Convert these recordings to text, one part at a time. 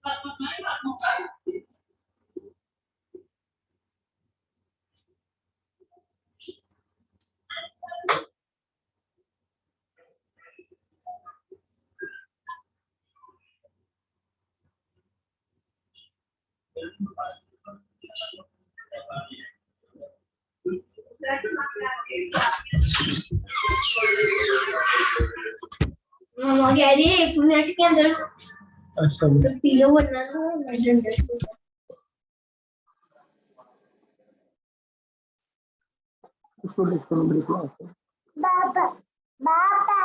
एक मिनट के अंदर अच्छा पीलो बनना बाबा बाबा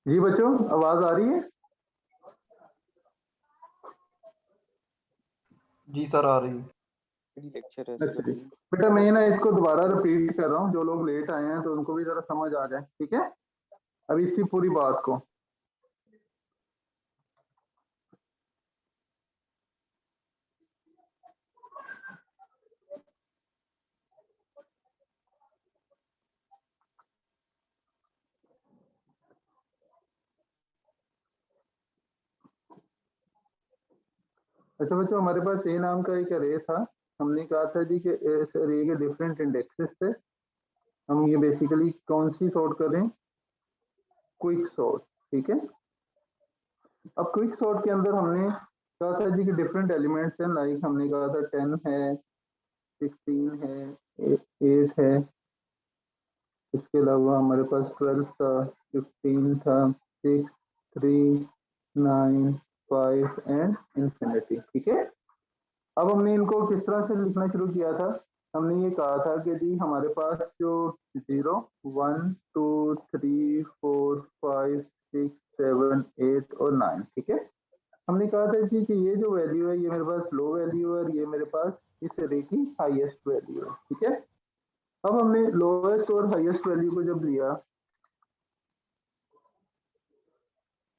जी बच्चों, आवाज आ रही है? जी सर आ रही है। बेटा मैं ना इसको दोबारा रिपीट कर रहा हूँ, जो लोग लेट आए हैं तो उनको भी जरा समझ आ जाए, ठीक है? अब इसकी पूरी बात को अच्छा बच्चों, हमारे पास ए नाम का एक अरे था। हमने कहा था जी कि इस अरे के डिफरेंट इंडेक्सेस थे। हम ये बेसिकली कौन सी सॉर्ट कर रहे हैं? क्विक सॉर्ट, ठीक है? अब क्विक सॉर्ट के अंदर हमने कहा था जी कि डिफरेंट एलिमेंट्स हैं, लाइक हमने कहा था 10 है, 16 है, 8 है, इसके अलावा हमारे पास 12 था, 15 था, 6, 3, 9, 5 एंड इंफिनिटी, ठीक है? अब हमने इनको किस तरह से लिखना शुरू किया था? हमने ये कहा था कि जी हमारे पास जो 0, 1, 2, 3, 4, 5, 6, 7, 8 और 9, ठीक है? हमने कहा था जी कि ये जो वैल्यू है ये मेरे पास लो वैल्यू है और ये मेरे पास इस अरे की हाईएस्ट वैल्यू है, ठीक है? अब हमने लोएस्ट और हाईएस्ट वैल्यू को जब लिया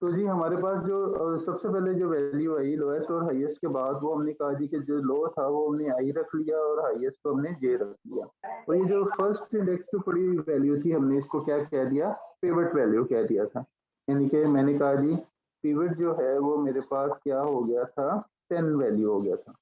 तो जी हमारे पास जो सबसे पहले जो वैल्यू आई लोएस्ट और हाईएस्ट के बाद, वो हमने कहा जी कि जो लो था वो हमने आई रख लिया और हाईएस्ट को हमने जे रख लिया। तो ये जो फर्स्ट इंडेक्स पे पड़ी हुई वैल्यू थी, हमने इसको क्या कह दिया? पिवट वैल्यू कह दिया था। यानी कि मैंने कहा जी पिवट जो है वो मेरे पास क्या हो गया था? 10 वैल्यू हो गया था।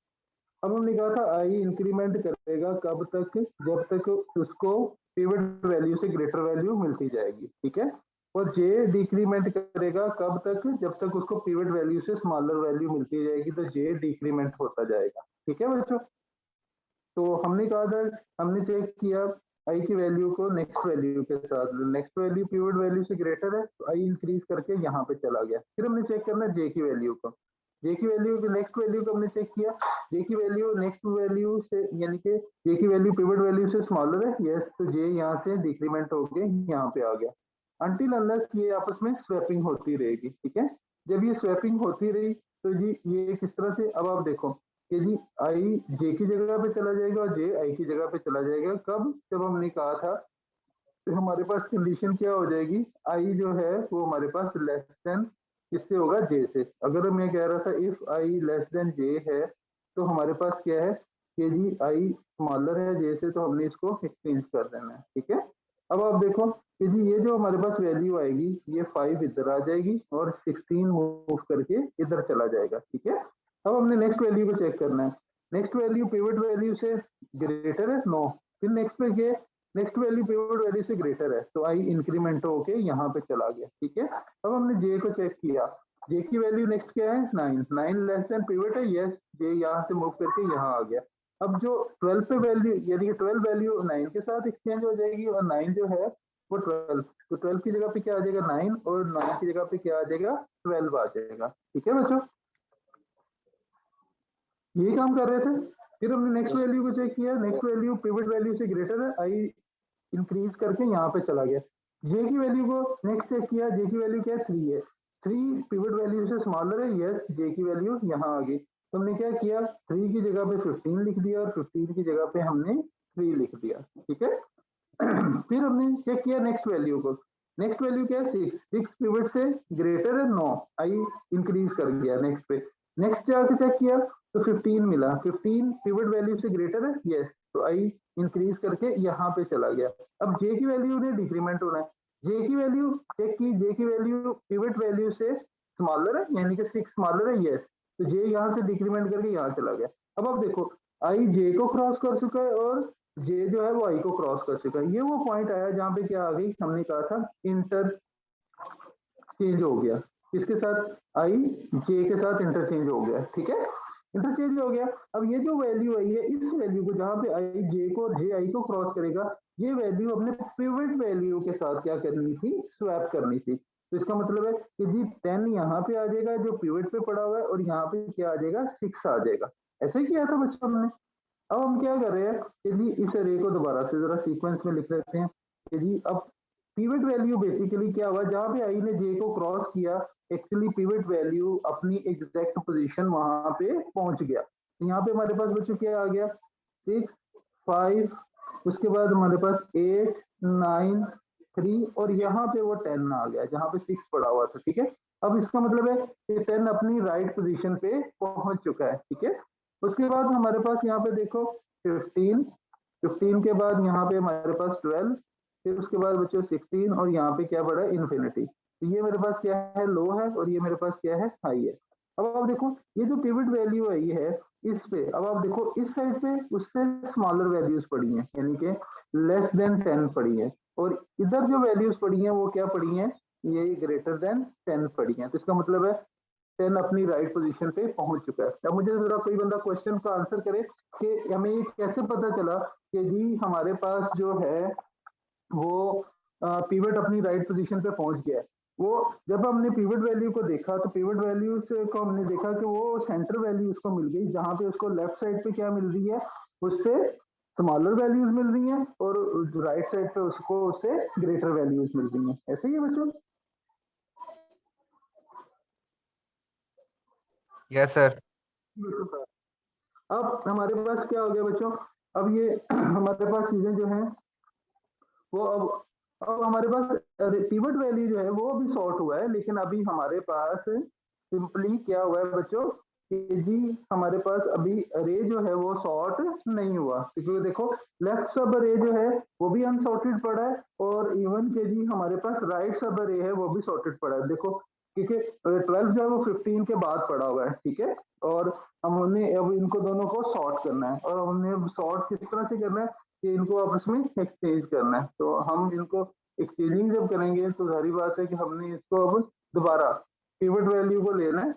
अब हमने कहा था आई इंक्रीमेंट करेगा कब तक? जब तक उसको पिवट वैल्यू से ग्रेटर वैल्यू मिलती जाएगी, ठीक है? और जे डिक्रीमेंट करेगा कब तक? जब तक उसको पिवट वैल्यू से स्मॉलर वैल्यू मिलती जाएगी, तो जे डिक्रीमेंट होता जाएगा, ठीक है बच्चों? तो हमने कहा था, हमने चेक किया आई की वैल्यू को नेक्स्ट वैल्यू के साथ, नेक्स्ट वैल्यू पिवट वैल्यू से ग्रेटर है तो आई इंक्रीज करके यहाँ पे चला गया। फिर हमने चेक करना जे की वैल्यू को, जे की वैल्यू की नेक्स्ट वैल्यू को हमने चेक किया, जे की वैल्यू नेक्स्ट वैल्यू से, यानी कि जे की वैल्यू पिवट वैल्यू से स्मॉलर है, यस, तो जे यहाँ से डिक्रीमेंट होके यहाँ पे आ गया। अनटिल अनलेस ये आपस में स्वैपिंग होती रहेगी, ठीक है? जब ये स्वैपिंग होती रही तो जी ये किस तरह से, अब आप देखो कि जी आई जे की जगह पे चला जाएगा और जे आई की जगह पे चला जाएगा। कब? जब हमने कहा था तो हमारे पास कंडीशन क्या हो जाएगी? आई जो है वो हमारे पास लेस देन किससे होगा? जे से। अगर मैं कह रहा था इफ आई लेस देन जे है तो हमारे पास क्या है कि जी आई स्मॉलर है जे से, तो हमने इसको एक्सचेंज कर देना है, ठीक है? अब आप देखो कि जी ये जो हमारे पास वैल्यू आएगी ये 5 इधर आ जाएगी और 16 मूव करके इधर चला जाएगा, ठीक है? अब हमने नेक्स्ट वैल्यू को चेक करना है। नेक्स्ट वैल्यू पिवट वैल्यू से ग्रेटर है? नो। फिर नेक्स्ट पे क्या? नेक्स्ट वैल्यू पिवट वैल्यू से ग्रेटर है, तो आई इंक्रीमेंट होके यहाँ पे चला गया, ठीक है? अब हमने जे को चेक किया, जे की वैल्यू नेक्स्ट क्या है? 9, 9 लेस देन पिवट है, यस, जे यहाँ से मूव करके यहाँ आ गया। अब जो 12 पे वैल्यू, यानी कि 12 वैल्यू 9 के साथ एक्सचेंज हो जाएगी और 9 जो है वो 12, तो 12 की जगह पे क्या आ जाएगा? 9, और 9 की जगह पे क्या आ जाएगा? 12 आ जाएगा, ठीक है बच्चों? यही काम कर रहे थे। फिर हमने नेक्स्ट वैल्यू को चेक किया, नेक्स्ट वैल्यू पिवट वैल्यू से ग्रेटर है, आई इंक्रीज करके यहाँ पे चला गया। जे की वैल्यू को नेक्स्ट चेक किया, जे की वैल्यू क्या है 3 है, 3 पिवट वैल्यू से स्मॉलर है, यस जे की वैल्यू यहाँ आ गई। तो हमने क्या किया 3 की जगह पे 15 लिख दिया और 15 की जगह पे हमने 3 लिख दिया, ठीक है। फिर हमने चेक किया नेक्स्ट वैल्यू को, नेक्स्ट वैल्यू क्या है 6, 6 पिवट से ग्रेटर है 9, आई इंक्रीज कर गया नेक्स्ट पे, नेक्स्ट जाके चेक किया तो 15 मिला, 15 पिवट वैल्यू से ग्रेटर है, यस, तो आई इंक्रीज करके यहाँ पे चला गया। अब जे की वैल्यू ने डिक्रीमेंट होना है, जे की वैल्यू चेक की, जे की वैल्यू पिवट वैल्यू से स्मॉलर है यानी कि 6 स्मॉलर है, यस, तो जे यहाँ से डिक्रीमेंट करके यहाँ चला गया। अब देखो आई जे को क्रॉस कर चुका है और जे जो है वो आई को क्रॉस कर चुका है, ये वो पॉइंट आया जहां पे क्या आ गई, हमने कहा था इंटर चेंज हो गया, इसके साथ आई जे के साथ इंटरचेंज हो गया, ठीक है, इंटरचेंज हो गया। अब ये जो वैल्यू आई है, इस वैल्यू को जहां पे आई जे को जे आई को क्रॉस करेगा, ये वैल्यू अपने पिवट वैल्यू के साथ क्या करनी थी, स्वैप करनी थी। तो इसका मतलब है कि जी 10 यहाँ पे आ जाएगा जो पिवट पे पड़ा हुआ है और यहाँ पे क्या आ जाएगा 6 आ जाएगा, ऐसे ही किया था बच्चों हमने। अब हम क्या कर रहे हैं कि जी इस अरे को दोबारा से जरा सीक्वेंस में लिख लेते हैं कि जी अब पिवट वैल्यू बेसिकली क्या हुआ, जहां पे आई ने जे को क्रॉस किया, एक्चुअली पिवट वैल्यू अपनी एग्जैक्ट पोजीशन वहां पे पहुंच गया। यहाँ पे हमारे पास बच्चों क्या आ गया 6 5, उसके बाद हमारे पास 8 9 3 और यहाँ पे वो 10 आ गया जहां पे 6 पड़ा हुआ था, ठीक है। अब इसका मतलब है कि 10 अपनी राइट पोजीशन पे पहुंच चुका है, ठीक है। उसके बाद हमारे पास यहाँ पे देखो 15, 15 के बाद यहाँ पे हमारे पास 12, फिर उसके बाद बच्चों 16 और यहाँ पे क्या पड़ा है इन्फिनिटी। तो ये मेरे पास क्या है लो है और ये मेरे पास क्या है हाई है। अब आप देखो ये जो पिवट वैल्यू आई है इस पे, अब आप देखो इस साइड पे उससे स्मॉलर वैल्यूज पड़ी हैं यानी कि लेस देन 10 पड़ी है और इधर जो वैल्यूज पड़ी हैं वो क्या पड़ी हैं, ये ग्रेटर देन 10 पड़ी हैं। तो इसका मतलब है 10 अपनी राइट पोजीशन पे पहुंच चुका है। अब मुझे जरा कोई बंदा क्वेश्चन का आंसर करे कि हमें ये कैसे पता चला कि जी हमारे पास जो है वो पिवट अपनी राइट पोजीशन पे पहुंच गया है। वो जब हमने पिवट वैल्यू को देखा तो पिवट वैल्यू को हमने देखा कि वो सेंटर वैल्यू उसको मिल गई जहां पे उसको लेफ्ट साइड पे क्या मिल रही है, उससे स्मॉलर वैल्यूज मिल रही हैं और राइट साइड पे उसको उससे ग्रेटर वैल्यूज मिल रही हैं, ऐसे ही है बच्चों। Yes sir. अब हमारे पास क्या हो गया बच्चों, अब ये हमारे पास चीजें जो हैं वो अब हमारे पास पिवट वैल्यू जो है वो भी सॉर्ट हुआ है, लेकिन अभी हमारे पास सिंपली क्या हुआ है बच्चों कि जी हमारे पास अभी अरे जो है वो सॉर्ट नहीं हुआ, क्योंकि देखो लेफ्ट सब अरे जो है वो भी अनसॉर्टेड पड़ा है और इवन के जी हमारे पास राइट सब अरे है वो भी सॉर्टेड पड़ा है। देखो ठीक है 12 जो है वो 15 के बाद पड़ा हुआ है, ठीक है, और हमने अब इनको दोनों को सॉर्ट करना है और हमने सॉर्ट किस तरह से करना है कि इनको आपस में एक्सचेंज करना है। तो हम इनको एक्सचेंजिंग जब करेंगे तो सारी बात है कि हमने इसको अब दोबारा पिवट वैल्यू को लेना है,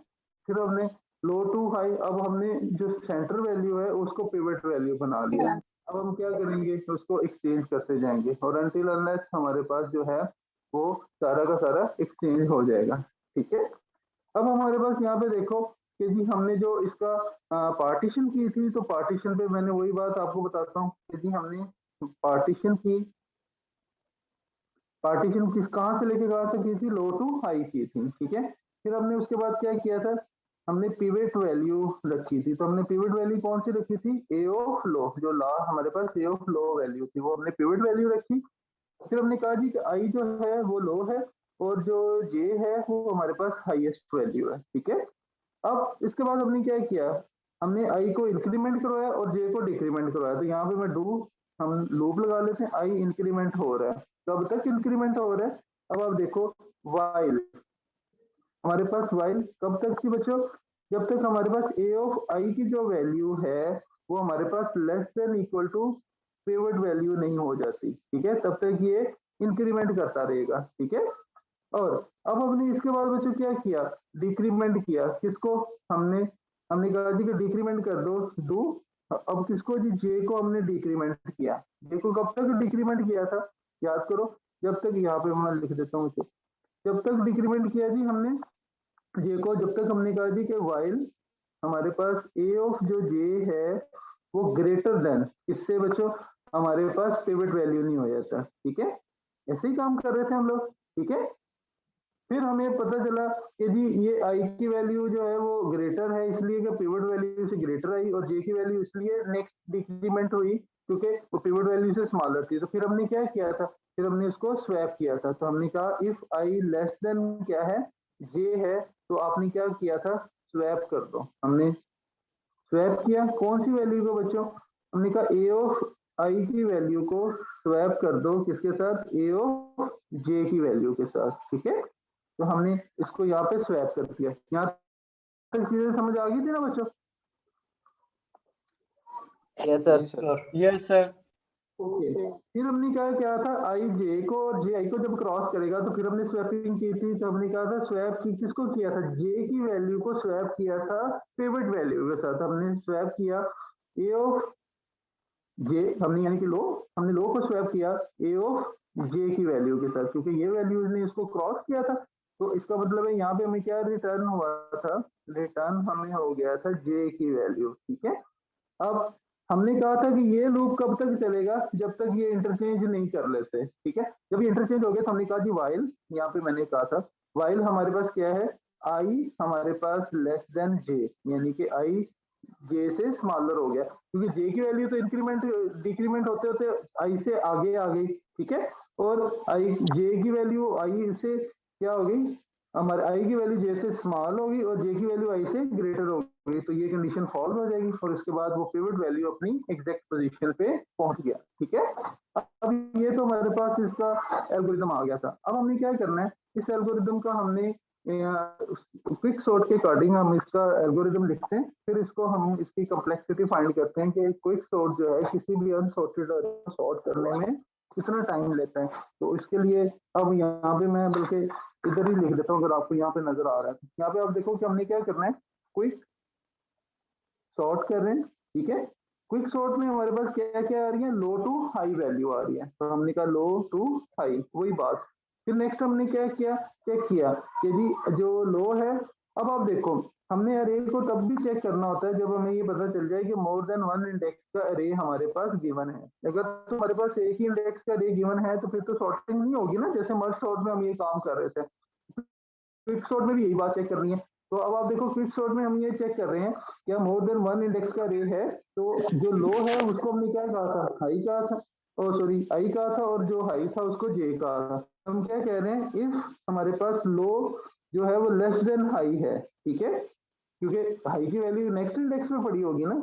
फिर हमने लो टू हाई, अब हमने जो सेंटर वैल्यू है उसको पिवट वैल्यू बना लिया। अब हम क्या करेंगे उसको एक्सचेंज करते जाएंगे और अनटिल अनलेस हमारे पास जो है वो सारा का सारा एक्सचेंज हो जाएगा, ठीक है। अब हमारे पास यहाँ पे देखो कि जी हमने जो इसका पार्टीशन की थी, तो पार्टीशन पे मैंने वही बात आपको बताता हूँ कि जी हमने पार्टीशन की, पार्टीशन किस कहाँ से लेके कहाँ तक की थी, लो टू हाई की थी, ठीक है। फिर हमने उसके बाद क्या किया था, हमने पिवट वैल्यू रखी थी, तो हमने पिवट वैल्यू कौन सी रखी थी, ए ऑफ लो, जो ला हमारे पास ए ऑफ लो वैल्यू थी वो हमने पिवट वैल्यू रखी। फिर हमने कहा जी कि आई जो है वो लो है और जो जे है वो हमारे पास हाईएस्ट वैल्यू है, ठीक है। अब इसके बाद हमने क्या किया, हमने आई को इंक्रीमेंट करवाया और जे को डिक्रीमेंट करवाया। तो यहाँ पे मैं डू हम लूप लगा लेते हैं, आई इंक्रीमेंट हो रहा है, कब तक इंक्रीमेंट हो रहा है, अब आप देखो वाइल हमारे पास वाइल कब तक की बच्चों, जब तक हमारे पास ए ऑफ आई की जो वैल्यू है वो हमारे पास less than equal to pivot value नहीं हो जाती, ठीक है, तब तक ये इंक्रीमेंट करता रहेगा, ठीक है। और अब हमने इसके बाद बच्चों क्या किया, डिक्रीमेंट किया, किसको, हमने हमने कहा जी कि डिक्रीमेंट कर दो डू, अब किसको जी जे को हमने डिक्रीमेंट किया, जे को कब तक डिक्रीमेंट किया था, याद करो, जब तक यहाँ पे मैं लिख देता हूँ इसे, जब तक डिक्रीमेंट किया जी हमने जे को, जब तक हमने कहा जी कि वाइल हमारे पास ए ऑफ जो जे है वो ग्रेटर देन, इससे बच्चों हमारे पास पिवट वैल्यू नहीं हो जाता। ठीक है, ऐसे ही काम कर रहे थे हम लोग। ठीक है, फिर हमें पता चला कि जी ये आई की वैल्यू जो है वो ग्रेटर है, इसलिए कि पिवट वैल्यू से ग्रेटर आई, और जे की वैल्यू इसलिए नेक्स्ट डिक्रीमेंट हुई क्योंकि वो पिवट वैल्यू से स्मॉलर थी। तो फिर हमने क्या किया था, फिर हमने इसको स्वैप किया था। तो हमने कहा इफ आई लेस देन क्या है, जे है, तो आपने क्या किया था, स्वैप कर दो। हमने स्वैप किया कौन सी वैल्यू को बच्चों, हमने कहा ए ऑफ आई की वैल्यू को स्वैप कर दो किसके साथ, ए ऑफ जे की वैल्यू के साथ। ठीक है, तो हमने इसको यहाँ पे स्वैप कर दिया। यहाँ तक चीजें समझ आ गई थी ना बच्चों? Yes sir. Yes sir. Okay, फिर हमने क्या किया था, आई जे को और जे आई को जब क्रॉस करेगा तो फिर हमने स्वैपिंग की थी। तो हमने कहा था स्वैप की किसको किया था, जे की वैल्यू को स्वैप किया था पिवट वैल्यू के साथ। हमने स्वैप किया ए ऑफ जे, हमने यानी कि लो, हमने लो को स्वैप किया ए ऑफ जे की वैल्यू के साथ, क्योंकि ये वैल्यूज ने इसको क्रॉस किया था। तो इसका मतलब है यहाँ पे हमें क्या रिटर्न हुआ था, रिटर्न हमें हो गया था जे की वैल्यू। ठीक है, अब हमने कहा था कि ये लूप कब तक चलेगा, जब तक ये इंटरचेंज नहीं कर लेते। ठीक है, जब ये इंटरचेंज हो गया तो हमने कहा जी वाइल, यहाँ पे मैंने कहा था वाइल हमारे पास क्या है, आई हमारे पास लेस देन जे, यानी कि आई जे से स्मॉलर हो गया, क्योंकि जे की वैल्यू तो इंक्रीमेंट डिक्रीमेंट होते होते आई से आगे आ गई। ठीक है, और आई जे की वैल्यू आई से क्या हो गई, हमारे आई की वैल्यू जे से स्मॉल होगी और जे की वैल्यू आई से ग्रेटर होगी, तो ये कंडीशन फॉल्स हो जाएगी और उसके बाद वो पिवट वैल्यू अपनी एग्जैक्ट पोजीशन पे पहुंच गया। ठीक है, अब ये तो हमारे पास इसका एल्गोरिदम आ गया था। अब हमने क्या करना है, इस एल्गोरिदम का हमने क्विक सॉर्ट के अकॉर्डिंग हम इसका एल्गोरिदम लिखते हैं, फिर इसको हम इसकी कम्प्लेक्सिटी फाइंड करते हैं कि क्विक सॉर्ट जो है किसी भी अनसॉर्टेड सॉर्ट करने में कितना टाइम लेता है। तो इसके लिए अब यहाँ पे मैं बल्कि इधर ही लिख देता हूँ, अगर आपको यहाँ पे नजर आ रहा है। यहाँ पे आप देखो कि हमने क्या करना है, क्विक सॉर्ट कर रहे हैं। ठीक है, क्विक सॉर्ट में हमारे पास क्या क्या आ रही है, लो टू हाई वैल्यू आ रही है, तो हमने कहा लो टू हाई, वही बात। फिर नेक्स्ट हमने क्या किया, चेक किया कि जी जो लो है, अब आप देखो हमने अरे को तब भी चेक करना होता है जब हमें ये पता चल जाए कि मोर देन वन इंडेक्स का अरे हमारे पास गिवन है। अगर तो हमारे पास एक ही इंडेक्स का अरे गिवन है तो फिर तो सॉर्टिंग नहीं होगी ना, जैसे मर्ज सॉर्ट में हम ये काम कर रहे थे। क्विक सॉर्ट में भी यही बात चेक करनी है। तो अब आप देखो क्विक सॉर्ट में हम ये चेक कर रहे हैं क्या मोर देन वन इंडेक्स का अरे है, तो जो लो है उसको हमने क्या कहा था, हाई कहा था, और सॉरी आई कहा था, और जो हाई था उसको जे कहा था। हम क्या कह रहे हैं, इफ हमारे पास लो जो है वो लेस देन हाई है। ठीक है, क्योंकि हाई की वैल्यू नेक्स्ट इंडेक्स में पड़ी होगी ना,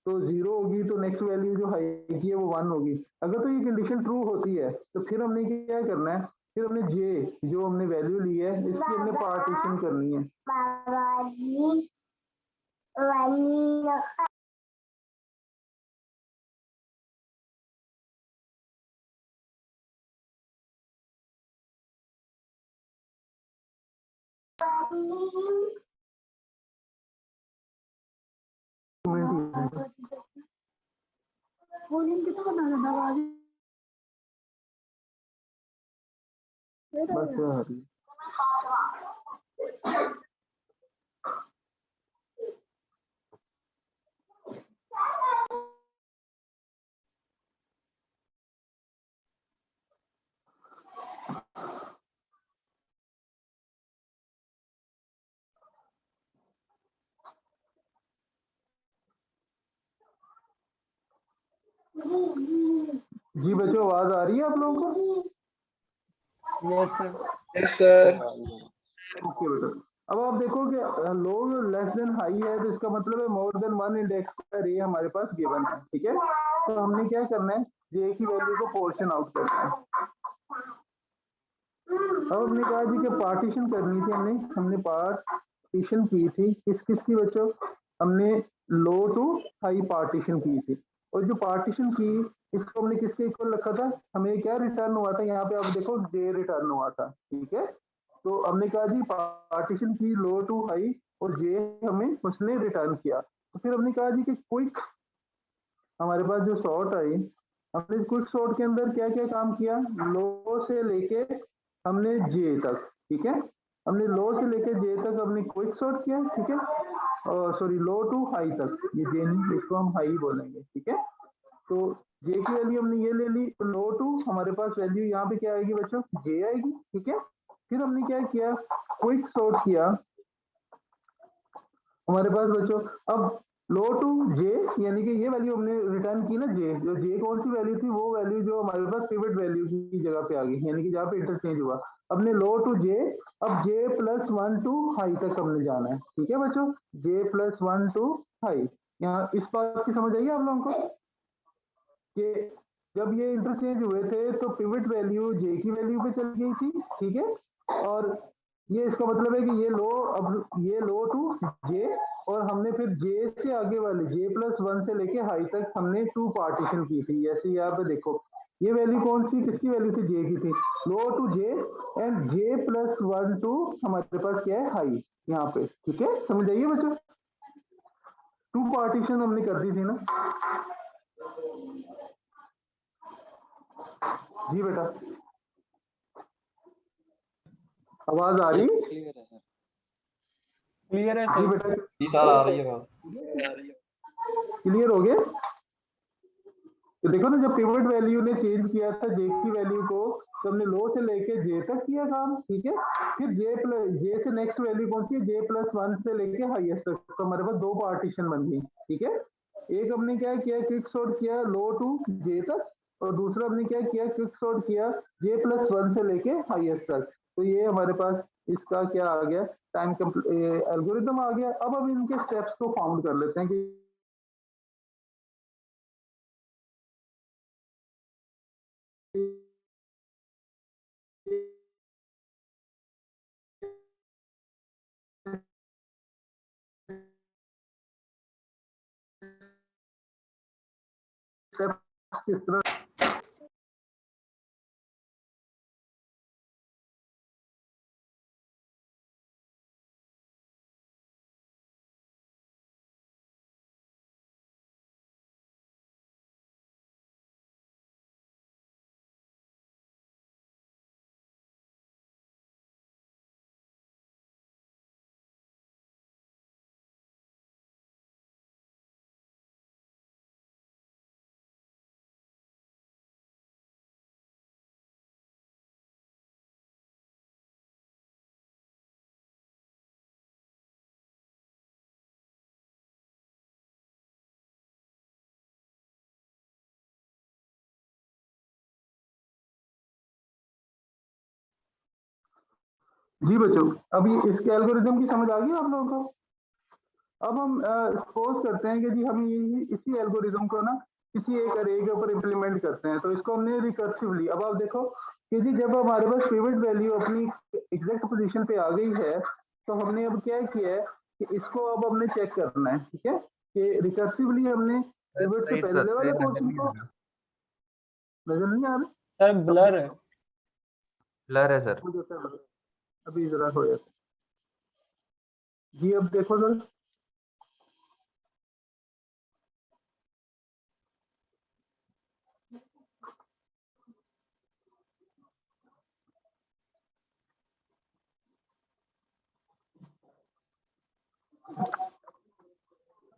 तो जीरो होगी तो नेक्स्ट वैल्यू जो हाई की है वो वन होगी। अगर तो ये कंडीशन ट्रू होती है तो फिर हमने क्या करना है, फिर हमने जे जो हमने वैल्यू ली है इसकी हमने पार्टीशन करनी है। बस जी बच्चों, आवाज आ रही है आप लोगों को? Yes sir. Yes sir. Okay बेटा, अब आप देखो कि लो लेस देन हाई है, तो इसका मतलब है मोर देन वन इंडेक्स का रे हमारे पास गिवन है। ठीक है, तो हमने क्या करना है, जे की वैल्यू को पोर्शन आउट करना है। अब हमने कहा जी कि पार्टीशन करनी थी, हमने पार्टीशन की थी किस किस की बच्चों, हमने लो टू हाई पार्टीशन की थी, और जो पार्टीशन की इसको हमने किसके इक्वल रखा था, हमें क्या रिटर्न हुआ था, यहाँ पे आप देखो जे रिटर्न हुआ था। ठीक है, तो हमने कहा जी पार्टीशन की लो टू हाई और जे हमें उसने रिटर्न किया। तो फिर हमने कहा जी कि क्विक हमारे पास जो सॉर्ट आई, हमने क्विक सॉर्ट के अंदर क्या क्या काम किया, लो से लेके हमने जे तक। ठीक है, हमने लो से लेके जे तक हमने क्विक सॉर्ट किया। ठीक है, और सॉरी लो टू हाई तक, ये जे नहीं, इसको हम हाई बोलेंगे। ठीक है, तो जे की वैल्यू हमने ये ले ली, तो लो टू हमारे पास वैल्यू यहाँ पे क्या आएगी बच्चों, जे आएगी, ठीक है। फिर हमने क्या किया, क्विक सॉर्ट किया हमारे पास बच्चों। अब लो टू जे यानी कि ये वैल्यू हमने रिटर्न की ना, जे जो जे कौन सी वैल्यू थी, वो वैल्यू जो हमारे पास पिवट वैल्यू की जगह पे आ गई, यानी कि जहाँ पे इंटरचेंज हुआ। हमने लो टू जे, अब जे प्लस वन टू हाई तक हमने जाना है, ठीक है बच्चों, जे प्लस वन टू हाई। यहाँ इस बात की समझ आई आप लोगों को कि जब ये इंटरचेंज हुए थे तो पिवट वैल्यू जे की वैल्यू पे चली गई थी, ठीक है। और ये इसका मतलब है कि ये लो, अब ये लो टू जे, और हमने फिर जे से आगे वाले जे प्लस वन से लेके हाई तक हमने टू पार्टीशन की थी। जैसे यहाँ पे देखो ये वैल्यू कौन सी, किसकी वैल्यू थी, जे की थी, low to J, and J plus one to हमारे पास क्या है, हाई यहाँ पे, ठीक है। समझ आइए बच्चों, टू पार्टीशन हमने कर दी थी ना। जी बेटा, आवाज आ रही, क्लियर है सर। क्लियर है जी सर। बेटा, जी सर आ रही है बात। क्लियर हो गया। तो देखो ना, जब पिवट वैल्यू ने चेंज किया था जे की वैल्यू को, तो हमने लो से लेके जे तक किया काम, ठीक है। फिर जे प्लस जे से नेक्स्ट वैल्यू कौन सी है, जे प्लस वन से लेके हाईएस्ट तक, तो हमारे पास दो पार्टीशन बन गई, ठीक है। एक हमने क्या किया, क्विक सॉर्ट किया लो टू जे तक, और दूसरा हमने क्या किया, क्विक सॉर्ट किया जे प्लस वन से लेके हाईएस्ट तक। तो ये हमारे पास इसका क्या आ गया, टाइम एल्गोरिथम आ गया। अब हम इनके स्टेप्स को फाउंड कर लेते हैं कि स्टेप्स किस तरह। जी बच्चों, अभी इसके एल्गोरिथम की समझ आ गई आप लोगों को। अब हम सपोज करते हैं कि जी हम इसी एल्गोरिथम को ना किसी एक अरे के ऊपर इम्प्लीमेंट करते हैं, तो इसको हमने रिकर्सिवली। अब आप देखो कि जी जब हमारे पास पिवट वैल्यू अपनी एग्जैक्ट पोजीशन पे आ गई है, तो हमने अब क्या किया है कि इसको अब हमने चेक करना है, ठीक है, कि रिकर्सिवली हमने पिवट से पहले वाले पोर्शन को, नजर नहीं आ रहा सर ब्लर है। ब्लर है सर। मुझे सर अभी जरा हो जाता जी। अब देखो सर,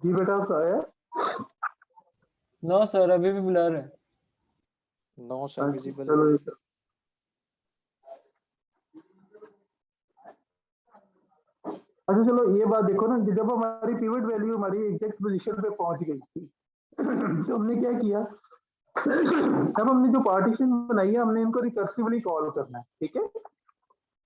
जी बेटा आपका आया। नो सर अभी भी ब्लर है। No sir visible. चलो ये सर, अच्छा चलो ये बात देखो ना कि जब हमारी पिवट वैल्यू हमारी एग्जैक्ट पोजीशन पे पहुंच गई थी तो हमने क्या किया, तब हमने जो पार्टीशन बनाई है हमने इनको रिकर्सिवली कॉल करना है, ठीक है।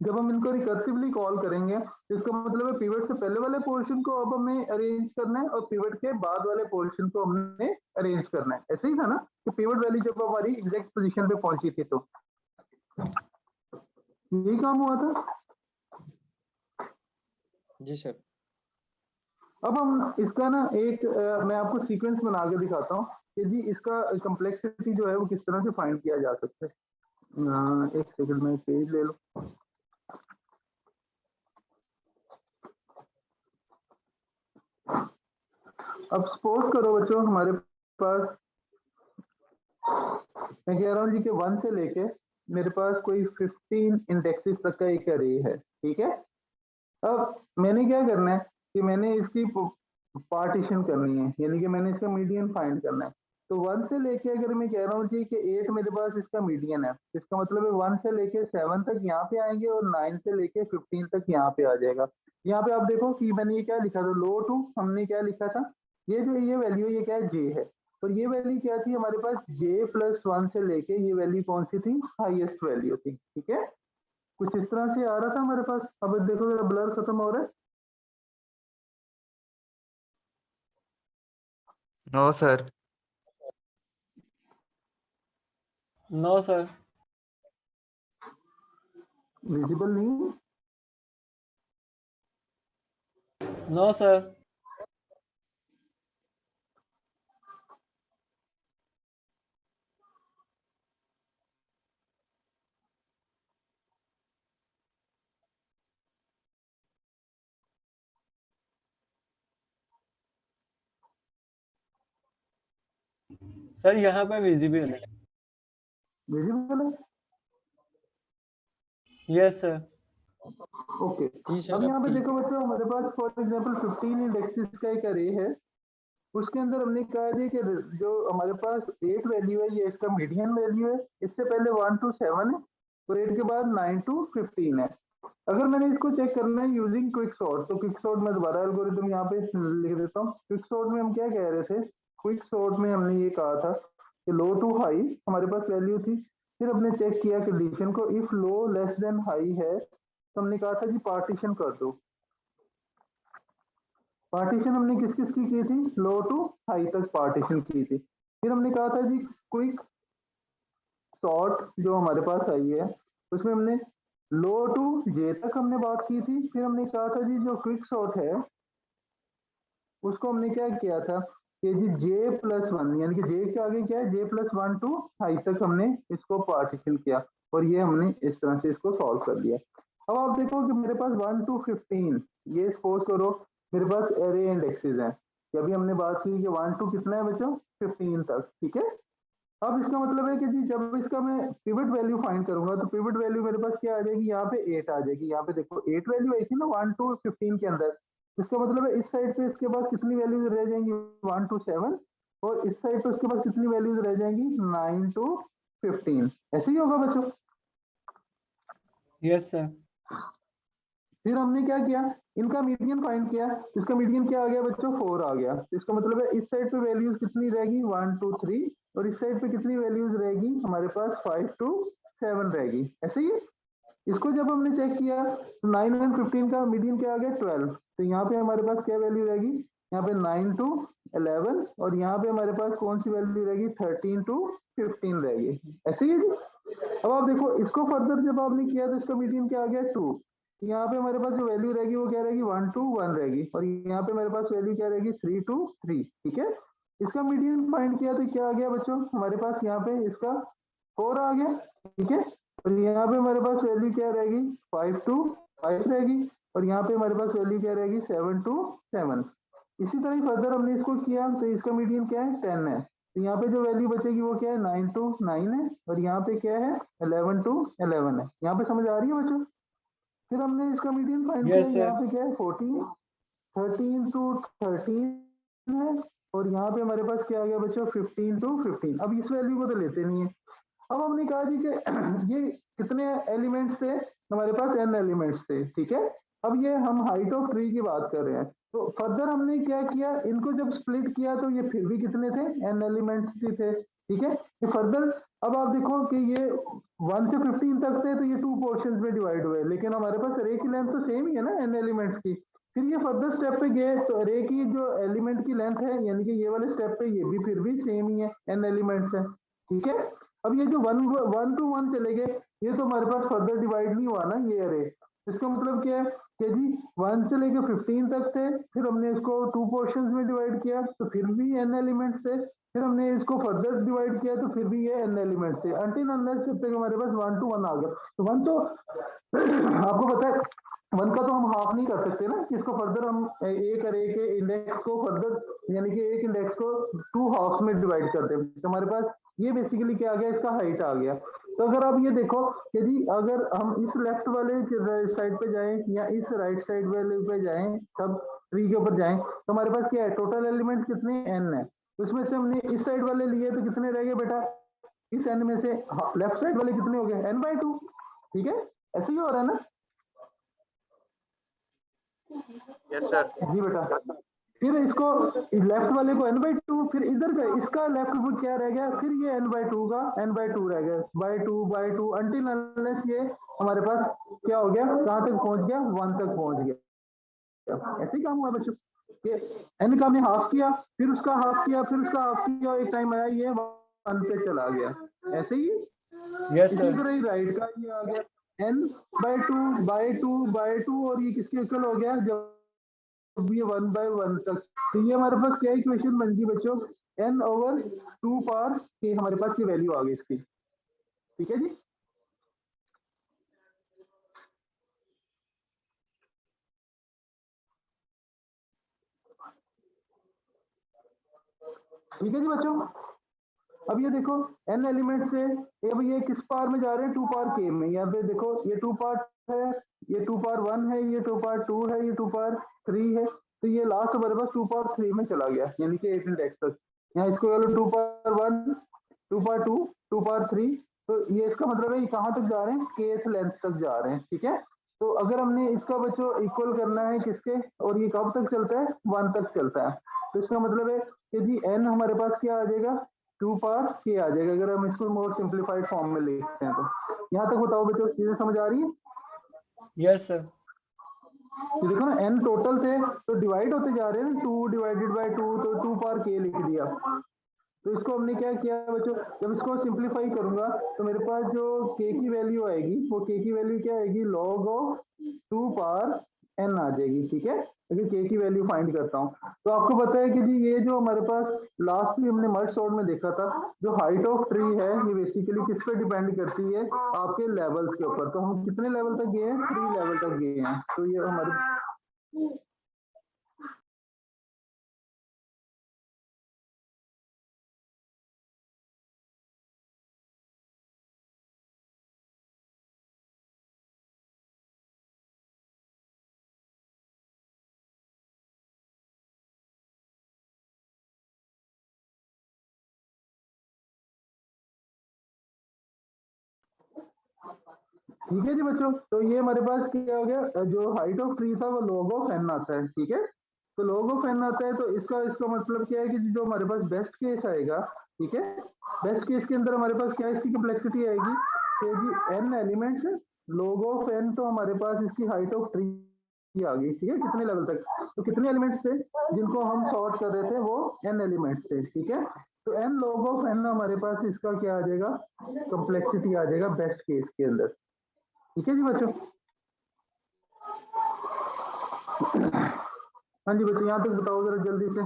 जब हम इनको रिकर्सिवली कॉल करेंगे तो इसका मतलब है पिवट से पहले वाले पोर्शन को अब हमें अरेंज करना है, और पिवट के बाद वाले पोर्शन को हमने अरेंज करना है। ऐसे ही था ना कि पिवट वैल्यू जब हमारी एग्जैक्ट पोजीशन पे पहुंची थी तो यही काम हुआ था। जी सर। अब हम इसका ना एक मैं आपको सीक्वेंस बना के दिखाता हूँ कि जी इसका कम्प्लेक्सिटी जो है वो किस तरह से फाइंड किया जा सकता है। एक सेकंड में पेज ले लो। अब सपोज करो बच्चों हमारे पास, मैं कह रहा हूँ जी कि 1 से लेके मेरे पास कोई 15 इंडेक्सेस तक का एक अरे है, ठीक है। अब मैंने क्या करना है कि मैंने इसकी पार्टीशन करनी है, यानी कि मैंने इसका मीडियन फाइंड करना है। तो 1 से लेके अगर मैं कह रहा हूँ जी कि 8 मेरे पास इसका मीडियन है, इसका मतलब है 1 से लेके 7 तक यहाँ पे आएंगे और 9 से लेके 15 तक यहाँ पे आ जाएगा। यहाँ पे आप देखो कि मैंने ये क्या लिखा था, लो टू हमने क्या लिखा था, ये जो ये वैल्यू ये क्या है, जे है। और ये वैल्यू क्या थी हमारे पास, जे प्लस 1 से लेके ये वैल्यू कौन सी थी, हाईएस्ट वैल्यू थी। ठीक है, कुछ इस तरह से आ रहा था हमारे पास। अब देखो जरा ब्लर खत्म हो रहा है। No sir. No sir. Visible नहीं, नो सर। सर यहाँ पे विजिबल है। विजिबल है। Yes sir. ओके, जी सर, अब यहाँ अब पे ठीक देखो है। बच्चों हमारे पास फॉर एग्जांपल 15 इंडेक्सेस का एक अरे है, उसके अंदर हमने कहा जी कि जो हमारे पास 8 वैल्यू है ये इसका मीडियन वैल्यू है, इससे पहले 1 to 7 है और 8 के बाद 9 to 15 है। अगर मैंने इसको चेक करना है यूजिंग क्विक सॉर्ट, तो क्विक सॉर्ट मैं दोबारा एल्गोरिथम यहाँ पे लिख देता हूँ। क्विक सॉर्ट में हम क्या कह रहे थे, क्विक सॉर्ट में हमने ये कहा था कि लो टू हाई हमारे पास वैल्यू थी, फिर हमने चेक किया कंडीशन को, if low less than high है तो हमने कहा था जी पार्टीशन कर दो। पार्टीशन हमने किस किस की थी, लो टू हाई तक पार्टीशन की थी। फिर हमने कहा था जी क्विक सॉर्ट जो हमारे पास आई है उसमें हमने लो टू जे तक हमने बात की थी। फिर हमने कहा था जी जो क्विक सॉर्ट है उसको हमने क्या किया था कि जी जे प्लस वन, यानी कि जे के आगे क्या है, जे प्लस 1 to हाई तक हमने इसको पार्टीशन किया और ये हमने इस तरह से इसको सॉल्व कर लिया। अब आप देखो कि मेरे पास 1 to 15, ये सपोज करो मेरे पास एरे इंडेक्सेस हैं, अभी हमने बात की कि 1 to कितना है बच्चों, 15 तक। ठीक है, अब इसका मतलब है कि जी जब इसका मैं पिवट वैल्यू फाइंड करूंगा तो पिवट वैल्यू मेरे पास क्या आ जाएगी, यहाँ पे 8 आ जाएगी। यहाँ पे देखो 8 वैल्यू आई थी ना 1 to 15 के अंदर, इसका मतलब है इस साइड पे इसके बाद कितनी वैल्यूज रह जाएंगी, 1 to 7, और इस साइड पे उसके बाद कितनी वैल्यूज रह जाएंगी, 9 to 15। ऐसे ही होगा बच्चों। Yes sir. फिर हमने क्या किया, इनका मीडियन फाइंड किया, इसका मीडियन क्या आ गया बच्चों, 4 आ गया। इसका मतलब है इस साइड पे वैल्यूज कितनी रहेगी, 1 2 3, और इस साइड पे कितनी वैल्यूज रहेगी हमारे पास, 5 to 7 रहेगी। ऐसे ही इसको जब हमने चेक किया तो 9 और 15 का मीडियन क्या आ गया, 12। तो यहाँ पे हमारे पास क्या वैल्यू रहेगी, यहाँ पे 9 to 11, और यहाँ पे हमारे पास कौन सी वैल्यू रहेगी, 13 to 15 रहेगी। ऐसे ही है जी। अब आप देखो इसको फर्दर जब आपने किया तो इसका मीडियन क्या आ गया, 2। यहाँ पे हमारे पास जो वैल्यू रहेगी वो क्या रहेगी, 1 to 1 रहेगी, और यहाँ पे मेरे पास वैल्यू क्या रहेगी, 3 to 3। ठीक है, इसका मीडियन फाइंड किया तो क्या आ गया बच्चों हमारे पास, यहाँ पे इसका 4 आ गया। ठीक है, और यहाँ पे हमारे पास वैल्यू क्या रहेगी, 5 to 5 रहेगी, और यहाँ पे हमारे पास वैल्यू क्या रहेगी, 7 to 7। इसी तरह फर्दर हमने इसको किया तो इसका मीडियन क्या है, 10 है। तो यहाँ पे जो वैल्यू बचेगी वो क्या है, 9 to 9 है, और यहाँ पे क्या है, 11 to 11 है। यहाँ पे समझ आ रही है बच्चों। फिर हमने इसका मीडियन फाइंड किया, यस यहाँ सर। पे क्या है, 13 to 13 है, और यहाँ पे हमारे पास क्या आ गया बच्चों, 15 to 15। अब इस वैल्यू को तो लेते नहीं है। अब हमने कहा जी कि ये कितने एलिमेंट्स थे हमारे पास, n एलिमेंट्स थे। ठीक है, अब ये हम हाइट ऑफ ट्री की बात कर रहे हैं, तो फर्दर हमने क्या किया, इनको जब स्प्लिट किया तो ये फिर भी कितने थे, n एलिमेंट्स ही थे। ठीक है, ये फर्दर अब आप देखो कि ये 1 से 15 तक थे तो ये 2 पोर्शंस में डिवाइड हुए, लेकिन हमारे पास अरे की लेंथ तो सेम ही है ना n एलिमेंट्स की। फिर ये फर्दर स्टेप पे गए तो अरे की जो एलिमेंट की लेंथ है, यानी कि ये वाले स्टेप पे ये भी फिर भी सेम ही है, n एलिमेंट्स है। ठीक है, अब ये जो 1 to 1 चले गए, ये तो हमारे पास फर्दर डिवाइड नहीं हुआ ना ये अरे। इसका मतलब क्या है कि जी 1 से लेकर 15 तक थे, फिर हमने इसको 2 पोर्शंस में डिवाइड किया तो फिर भी n एलिमेंट्स थे, फिर हमने इसको फर्दर डिवाइड किया तो फिर भी ये n एलिमेंट्स थे, अंटिल अनलेस जब तक हमारे पास 1 to 1 आ गया। तो 1 तो आपको पता है 1 का तो हम हाफ नहीं कर सकते ना, इसको फर्दर हम एक अरे के इंडेक्स को फर्दर, यानी कि एक इंडेक्स को 2 हाफ में डिवाइड करते हैं, तो हमारे पास ये बेसिकली क्या आ गया, इसका हाइट आ गया। तो अगर आप ये देखो कि जी अगर हम इस लेफ्ट वाले साइड पे जाएं या इस राइट साइड वाले पे जाएं, सब ट्री के ऊपर जाएं, तो हमारे पास क्या है, टोटल एलिमेंट्स कितने n है। तो इसमें से हमने इस साइड वाले लिए तो कितने रह गए बेटा, इस n में से लेफ्ट साइड वाले कितने हो गए, n/2। ठीक है, ऐसे ही हो रहा है ना। Yes sir. जी बेटा, फिर इसको लेफ्ट वाले को n/2, फिर इधर का इसका लेफ्ट को क्या रह गया, फिर ये n/2 का n/2 रह गया, by 2 अंटिल अनलेस ये हमारे पास क्या हो गया, कहां तक पहुंच गया, 1 तक पहुंच गया। ऐसे ही काम हुआ बच्चों कि n का हमने हाफ किया, फिर उसका हाफ किया, फिर उसका हाफ किया, एक टाइम आया ये 1 पे चला गया। ऐसे ही यस इसी सर। तरह ही राइट का ये आ गया n/2 और ये किसके इक्वल हो गया, जब ये 1/1 तक। तो ये हमारे पास क्या इक्वेशन बन गई बच्चों, n/2 पावर के हमारे पास ये वैल्यू आ गई इसकी। ठीक है जी, ठीक है जी बच्चों। अब ये देखो n एलिमेंट से अब ये किस पावर में जा रहे हैं, 2 पावर k में। यहाँ पे देखो ये 2 पावर है, ये 2 पावर 1 है, ये 2 पावर 2 है, ये 2 पावर 3 है। तो ये लास्ट हमारे पास 2 पावर 3 में चला गया, यानी कि 8 इंडेक्स तक। यहाँ इसको 2 पावर 1, 2 पावर 2, 2 पावर 3। तो ये इसका मतलब है ये कहाँ तक जा रहे हैं, kth लेंथ तक जा रहे हैं। ठीक है, तो अगर हमने इसका बच्चों इक्वल करना है किसके, और ये कब तक चलता है, 1 तक चलता है। तो इसका मतलब है कि जी n हमारे पास क्या आ जाएगा, 2 पावर k आ जाएगा, अगर हम इसको मोर सिंप्लीफाइड फॉर्म में लिखते हैं तो। यहाँ तक बताओ बच्चों, चीजें समझ आ रही है। Yes sir. ये देखो ना n टोटल थे तो डिवाइड होते जा रहे हैं ना, 2 डिवाइडेड बाय 2, तो 2 पावर k लिख दिया। तो इसको हमने क्या किया बच्चों, जब इसको सिंप्लीफाई करूंगा तो मेरे पास जो k की वैल्यू आएगी, वो k की वैल्यू क्या आएगी, log ऑफ 2 पावर n आ जाएगी। ठीक है, अगर k की वैल्यू फाइंड करता हूँ तो आपको पता है कि जी ये जो हमारे पास लास्ट में हमने मर्ज सॉर्ट में देखा था, जो हाइट ऑफ ट्री है ये बेसिकली किस पे डिपेंड करती है, आपके लेवल्स के ऊपर। तो हम कितने लेवल तक गए हैं, 3 लेवल तक गए हैं। तो ये हमारे ठीक है जी बच्चों। तो ये हमारे पास क्या हो गया, जो हाइट ऑफ ट्री था वो log ऑफ n आता है। ठीक है, तो log ऑफ n आता है, तो इसका मतलब क्या है कि जो हमारे पास बेस्ट केस आएगा, ठीक है, बेस्ट केस के अंदर हमारे पास क्या इसकी कम्प्लेक्सिटी आएगी कि जी n elements, log of n, तो हमारे पास इसकी हाइट ऑफ ट्री आ गई। ठीक है, कितने लेवल तक, तो कितने एलिमेंट्स थे जिनको हम सॉर्ट कर रहे थे, वो n एलिमेंट्स थे। ठीक है, तो n log ऑफ n हमारे पास इसका क्या आ जाएगा, कम्प्लेक्सिटी आ जाएगा बेस्ट केस के अंदर। ठीक है जी बच्चों। हाँ जी बच्चों, यहाँ तक बताओ जरा जल्दी से।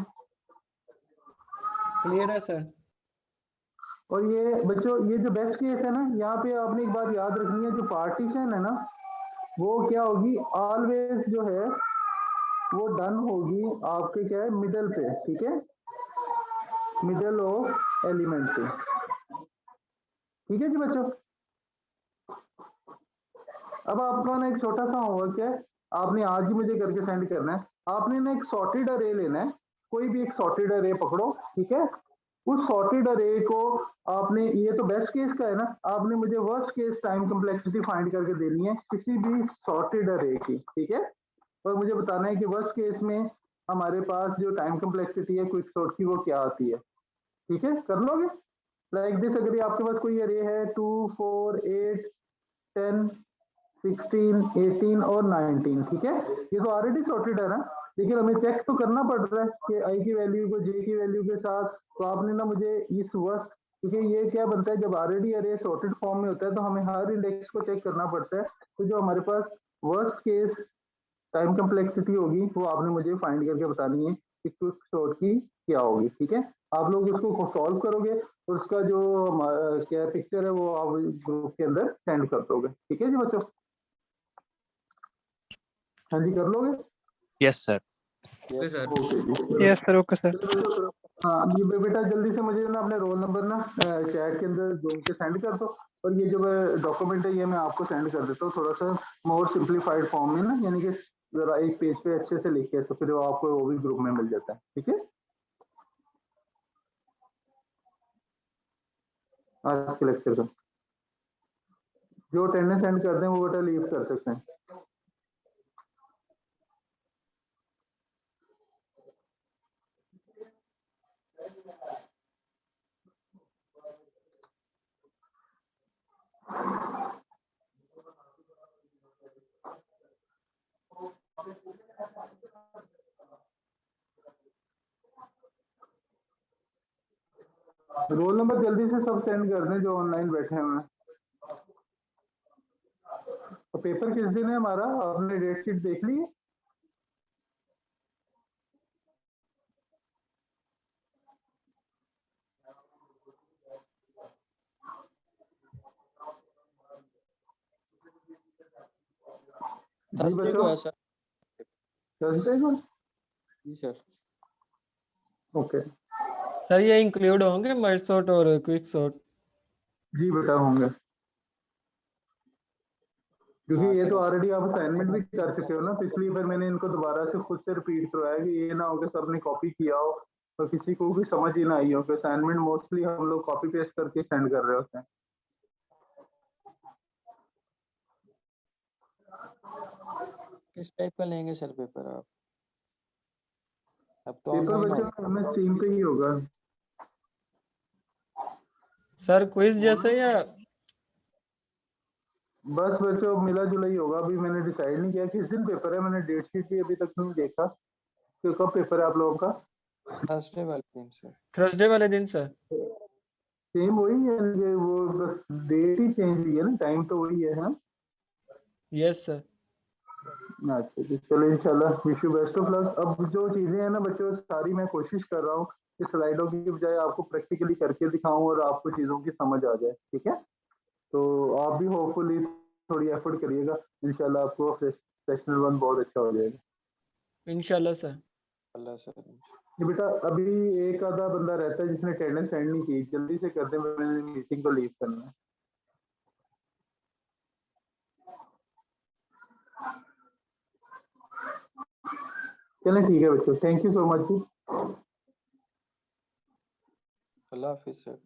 क्लियर है सर। और ये बच्चों ये जो बेस्ट केस है ना, यहाँ पे आपने एक बात याद रखनी है, जो पार्टीशन है ना वो क्या होगी, ऑलवेज जो है वो डन होगी आपके क्या है, मिडल पे। ठीक है, मिडल ऑफ एलिमेंट पे। ठीक है जी बच्चों। अब आपका ना एक छोटा सा होमवर्क है, आपने आज ही मुझे करके सेंड करना है। आपने ना एक सॉर्टेड अरे लेना है, कोई भी एक सॉर्टेड अरे पकड़ो। ठीक है, उस सॉर्टेड अरे को आपने, ये तो बेस्ट केस का है ना, आपने मुझे worst case time complexity find करके देनी है किसी भी सॉर्टेड अरे की। ठीक है, और मुझे बताना है कि वर्स्ट केस में हमारे पास जो टाइम कम्प्लेक्सिटी है क्विक सॉर्ट की वो क्या आती है। ठीक है, कर लोगे लाइक दिस। अगर ये आपके पास कोई अरे है 2, 4, 8, 10, 16, 18 और 19, ठीक है, ये तो ऑलरेडी सॉर्टेड है ना, लेकिन हमें चेक तो करना पड़ रहा है कि आई की वैल्यू को जे की वैल्यू के साथ। तो आपने ना मुझे इस वर्स्ट, क्योंकि ये क्या बनता है जब ऑलरेडी अरे सॉर्टेड फॉर्म में होता है तो हमें हर इंडेक्स को चेक करना पड़ता है। तो जो हमारे पास वर्स्ट केस टाइम कम्प्लेक्सिटी होगी वो आपने मुझे फाइंड करके बतानी है कि क्विक सॉर्ट की क्या होगी। ठीक है, आप लोग उसको सॉल्व करोगे और उसका जो क्या पिक्चर है वो आप ग्रुप के अंदर सेंड कर दोगे। ठीक है जी बच्चों, हाँ जी कर लोगे। Yes sir. Yes sir. Okay जी, यस सर। Okay sir. हाँ ये बेटा जल्दी से मुझे ना अपने रोल नंबर ना चैट के अंदर जोड़ के सेंड कर दो, और ये जो डॉक्यूमेंट है ये मैं आपको सेंड कर देता हूँ थोड़ा सा मोर सिंप्लीफाइड फॉर्म में ना, यानी कि जरा एक पेज पे अच्छे से लिख के, तो फिर वो आपको वो भी ग्रुप में मिल जाता है। ठीक है, आज के लेक्चर का। जो अटेंडेंस सेंड कर दें वो बेटा लीव कर सकते हैं। रोल नंबर जल्दी से सब सेंड कर दें जो ऑनलाइन बैठे हुए हैं। तो पेपर किस दिन है हमारा, आपने डेट शीट देख ली है? जी थर्सडे को बच्चों, है सर। थर्सडे को। जी सर। ओके सर ये इंक्लूड होंगे मर्ज शॉट और क्विक शॉट? जी बेटा होंगे, क्योंकि हाँ ये तो करें सर। ऑलरेडी आप असाइनमेंट भी कर चुके हो ना पिछली, फिर मैंने इनको दोबारा से खुद से रिपीट करवाया कि ये ना हो कि सबने कॉपी किया हो तो किसी को भी समझ ही ना आई हो। असाइनमेंट मोस्टली हम लोग कॉपी पेस्ट करके सेंड कर रहे होते हैं। किस टाइप का लेंगे सर पेपर आप? अब तो पेपर ऑनलाइन हो बच्चों हमें स्ट्रीम पे ही होगा। सर क्विज जैसे या? बस बच्चों मिला जुला ही होगा, अभी मैंने डिसाइड नहीं किया किस दिन पेपर है, मैंने डेट शीट भी अभी तक नहीं देखा। तो कब पेपर है आप लोगों का? थर्सडे वाले दिन सर। थर्सडे वाले दिन सर। सेम वही है, ये वो बस डेट ही चेंज हुई है ना, टाइम तो वही है हाँ? Yes sir. अच्छा जी, चलो इंशाल्लाह wish you best of luck. अब जो चीजें हैं ना बच्चों सारी मैं कोशिश कर रहा हूँ कि स्लाइडों की बजाय आपको प्रैक्टिकली करके दिखाऊं और आपको चीजों की समझ आ जाए, ठीक है? तो आप भी होपफुली थोड़ी एफर्ट करिएगा, इंशाल्लाह आपको सेशनल 1 बहुत अच्छा हो जाएगा इंशाल्लाह सर। अल्लाह सर। ये बेटा अभी एक आधा बंदा रहता है जिसने अटेंडेंस सेंड नहीं की, जल्दी से कर दे, मैंने मीटिंग को लीव करना है। चलें ठीक है बच्चों, थैंक यू सो मच जी। अल्लाह हाफिज सर।